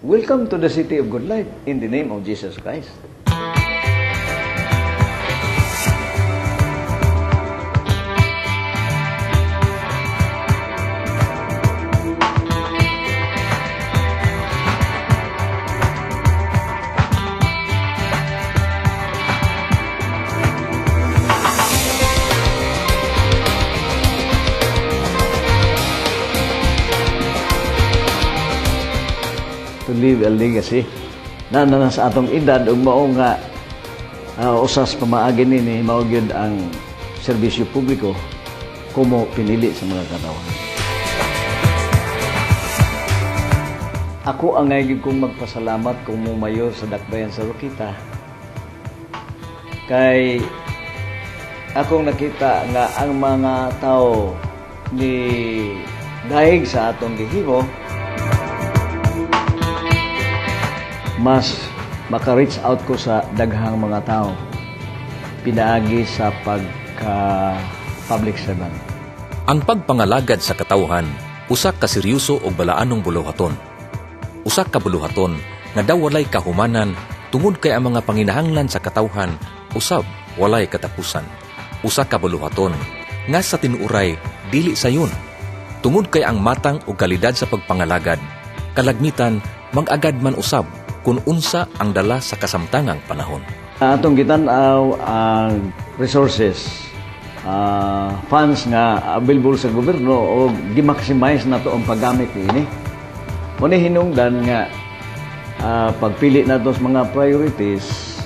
Welcome to the City of Good Life in the name of Jesus Christ. To leave a legacy na sa atong edad ug mao nga usas pamaagi nini mao gyud ang serbisyo publiko kumo pinili sa mga katawhan. Ako ang ngayon kong magpasalamat kung mayor sa Dakbayan sa Rokita kay akong nakita nga ang mga tao ni dahig sa atong gihimo mas maka-reach out ko sa daghang mga tao pinaagi sa pagka-public servant. Ang pagpangalagad sa katawhan, usak ka seryoso o balaanong buluhaton. Usak ka buluhaton nga daw walay kahumanan tungod kay ang mga panginahanglan sa katawhan, usab walay katapusan. Usak ka buluhaton nga sa tinuuray, dili sayon. Tungod kay ang matang o kalidad sa pagpangalagad, kalagmitan, mag-agad man usab kung unsa ang dala sa kasamtangang panahon. Atong gitan-aw ang resources, funds nga available sa gobyerno o gi-maximize nato ang paggamit niini. Muna hinungdan nga pagpili nato sa mga priorities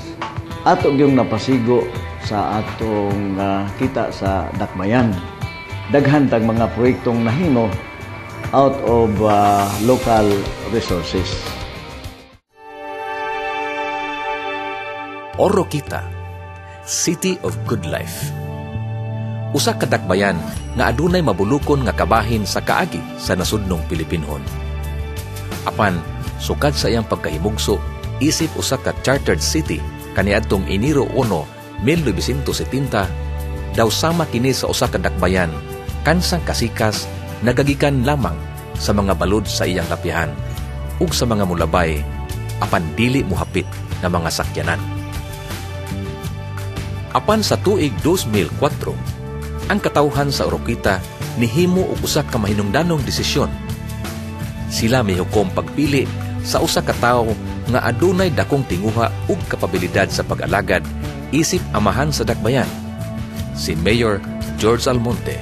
ato gyung napasigo sa atong kita sa Dakbayan. Daghan tag mga proyektong nahimo out of local resources. Rokita, City of Good Life. Usa ka dakbayan nga adunay mabulukon nga kabahin sa kaagi sa nasudnong Pilipinhon. Apan, sukad sa iyang pagkahimugso, isip usa ka chartered city kaniadtong Enero 1, 1970, daw sama kini sa usa ka dakbayan kansang kasikas nagagikan lamang sa mga balod sa iyang lapihan ug sa mga mulabay apan dili muhapit na mga sakyanan. Apan sa tuig 2004, ang katawhan sa Rokita nihimo og usa ka mahinungdanong desisyon. Sila mihukom pagpili sa usa ka tawo nga adunay dakong tinguha ug kapabilidad sa pag-alagad isip amahan sa dakbayan, si Mayor George Almonte.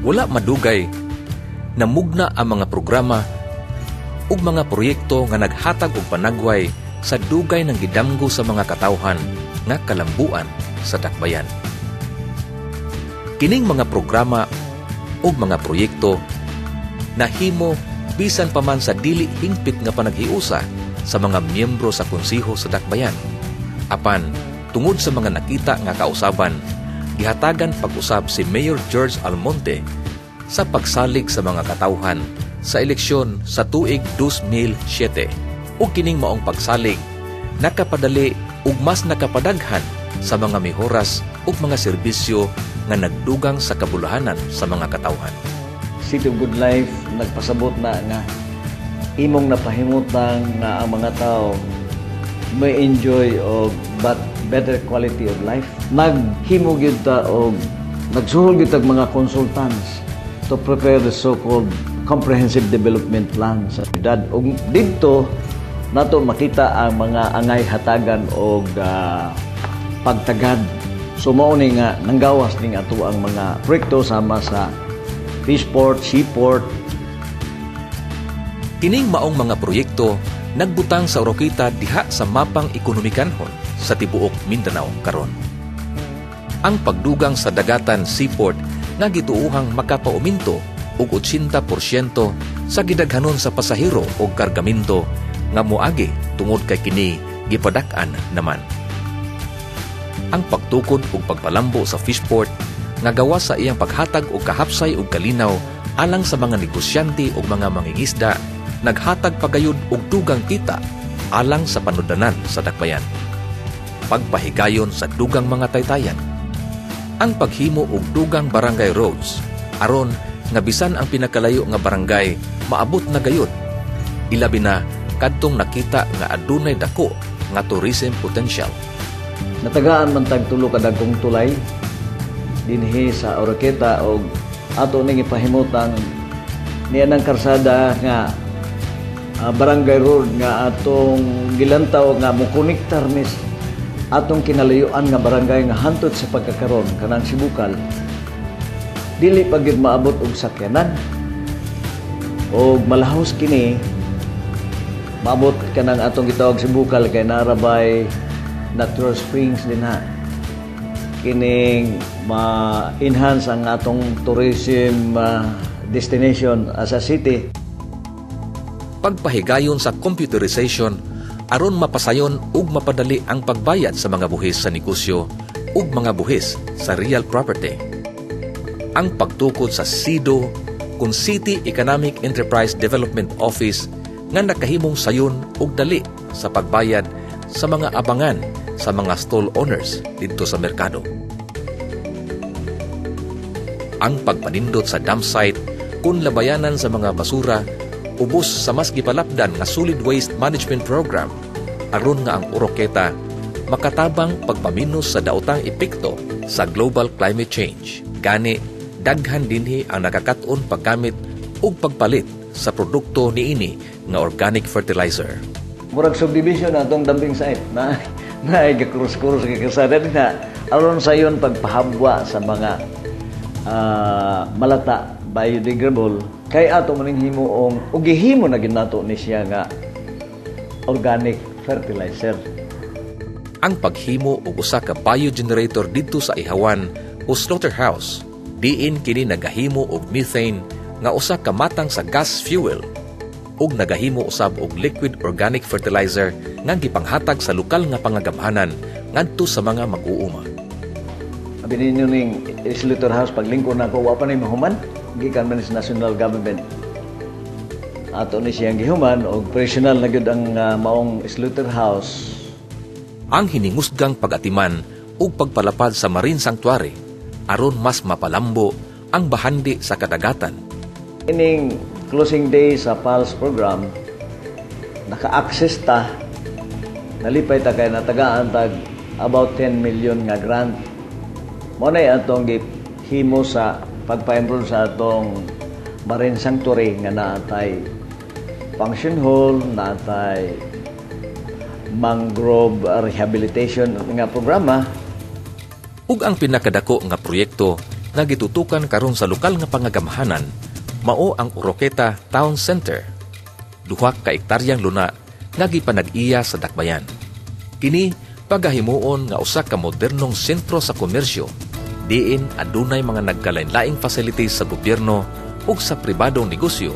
Wala madugay na mugna ang mga programa ug mga proyekto nga naghatag og panagway sa dugay ng gidamgo sa mga katawhan nga kalambuan sa dakbayan. Kining mga programa ug mga proyekto nahimo bisan pa man sa dili hingpit nga panaghiusa sa mga miyembro sa konseho sa dakbayan. Apan tungod sa mga nakita nga kausaban, gihatagan pag-usab si Mayor George Almonte sa pagsalig sa mga katawhan sa eleksyon sa tuig 2007. O kining maong pagsalig, nakapadali ug mas nakapadaghan sa mga mihoras ug mga serbisyo nga nagdugang sa kabulahanan sa mga katawhan. City of Good Life nagpasabot na nga imong napahimutang nga ang mga tao may enjoy og but better quality of life. Naghimo gyud ta og nagsuhol gyud tag mga consultants to prepare the so-called comprehensive development plan sa syudad. Og dito nato makita ang mga angay hatagan o pagtagad. So mao ni nga nanggawas ning ato ang mga proyekto sama sa fishport, seaport. Kining maong mga proyekto nagbutang sa Rokita diha sa mapang ekonomikanhon sa tibuok Mindanao karon. Ang pagdugang sa dagatan seaport nga gituuhang makapauminto og 80% sa gidaghanon sa pasahero o kargamento nga moagi tungod kay kini gipadak-an naman. Ang pagtukod ug pagpalambo sa fishport nga gawas sa iyang paghatag og kahapsay ug kalinaw alang sa mga negosyante ug mga mangingisda, naghatag pagayud og dugang kita alang sa panudanan sa dakbayan. Pagpahigayon sa dugang mga taytayan. Ang paghimo og dugang barangay roads aron nga bisan ang pinakalayo nga barangay maabot na gayud Ilabi na kadtong nakita nga adunay dako nga tourism potential. Natagaan man tag tulo ka dagkong tulay dinhi sa Oroqueta og ato ning ipahimutang niya ng karsada nga barangay road nga atong gilantaw nga mokonektar ni atong kinalayuan nga barangay nga hantod sa pagkakaron kanang Sibukal. Dili pa gyud maabot og sakyanan. Og malahos kini maabot kanang atong gitawag Sibukal kay narabay natural springs din ha. Kining ma-enhance ang atong tourism destination as a city. Pagpahigayon sa computerization aron mapasayon ug mapadali ang pagbayad sa mga buhis sa negosyo ug mga buhis sa real property. Ang pagtukod sa CEDO kung City Economic Enterprise Development Office nga nakahimong sayon ug dali sa pagbayad sa mga abangan sa mga stall owners dito sa merkado. Ang pagpanindot sa dump site kung labayanan sa mga basura ubos sa mas gipalapdan nga solid waste management program aron nga ang Oroqueta makatabang pagpaminos sa daotang epekto sa global climate change. Gani daghan dinhi ang nakakat-on paggamit ug pagpalit sa produkto niini nga organic fertilizer. Murag subdivision atong dumping site na gakrus-krus kay kasada na aron sayon pagpahabwa sa mga malata biodegradable kay ato maning himuong ug gihimo na gid nato ni siya nga organic fertilizer. Ang paghimo og usa ka biogenerator didto sa ihawan o slaughterhouse diin kini nagahimo og methane nga usa ka matang sa gas fuel ug nagahimo usab og liquid organic fertilizer nga gipanghatag sa lokal nga pangagamhanan ngadto sa mga mag-uuma. Abi ninyo ning slaughterhouse paglingkod nako wa pa ni mahuman gikan man sa national government. Ato ni siyang gihuman og operational na gyud ang maong slaughterhouse. Ang hiningusgang pag-atiman ug pagpalapad sa marine sanctuary aron mas mapalambo ang bahandi sa kadagatan. Ining closing day sa PALS program naka-access ta nalipay ta kay natagaan tag about 10 million nga grant. Mo nay atong gihimo sa pagpa-improve sa atong marine sanctuary nga naatay function hall, naatay mangrove rehabilitation nga programa. Ug ang pinakadako nga proyekto nga gitutukan karon sa lokal nga pangagamhanan mao ang Oroqueta Town Center. 2 ka ektaryang luna nga gipanag-iya sa Dakbayan. Kini pagahimuon nga usa ka modernong sentro sa komersyo diin adunay mga nagkalain-laing facilities sa gobyerno ug sa pribadong negosyo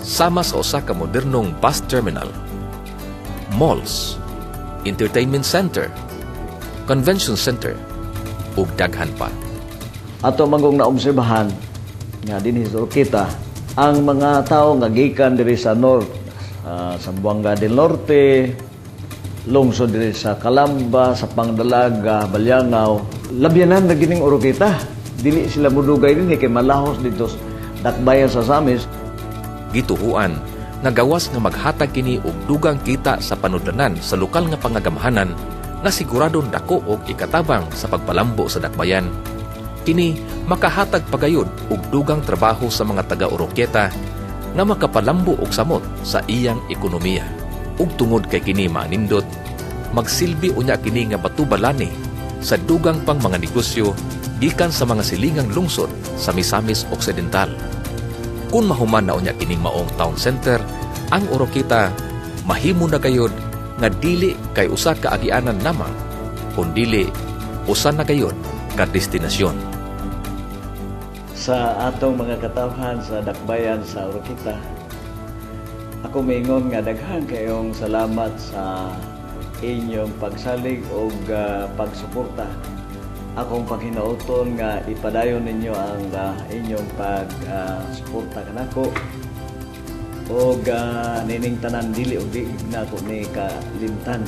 sama sa usa ka modernong bus terminal, malls, entertainment center, convention center ug daghan pa. Ato manggong naobserbahan nga dinhi sa Oroqueta ang mga tawo nga gikan diri sa north, Zamboanga del Norte, lungsod diri sa Calamba, sa Pangdalaga, Balyangaw, labyanan na gining Oroqueta. Dili sila mudugay dinhi kay malahos dito Dakbayan sa Samis. Gituhuan nga gawas nga maghatag kini og dugang kita sa panudlanan sa lokal nga pangagamhanan nga siguradong dako og ikatabang sa pagpalambo sa Dakbayan. Kini makahatag pagayod og dugang trabaho sa mga taga-Oroqueta nga makapalambo og samot sa iyang ekonomiya. Ug tungod kay kini manindot, magsilbi unya kini nga batubalani sa dugang pang mga negosyo gikan sa mga silingang lungsod sa Misamis Occidental. Kung mahuman na unya kining maong town center, ang Oroqueta mahimo na gayod nga dili kay usa ka agianan lamang, kundi usa na gayod ka destinasyon. Sa atong mga katawhan sa Dakbayan sa Oroqueta, ako maingon nga daghan kayong salamat sa inyong pagsalig o pagsuporta. Akong paghinauton nga ipadayon ninyo ang inyong pagsuporta kanako o nining tanan dili o di nako ni kalimtan.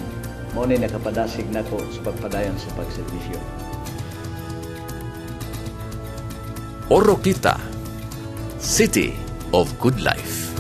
Mao ni nakapadasig nako sa pagpadayon sa pagserbisyo. Oroqueta, City of Good Life.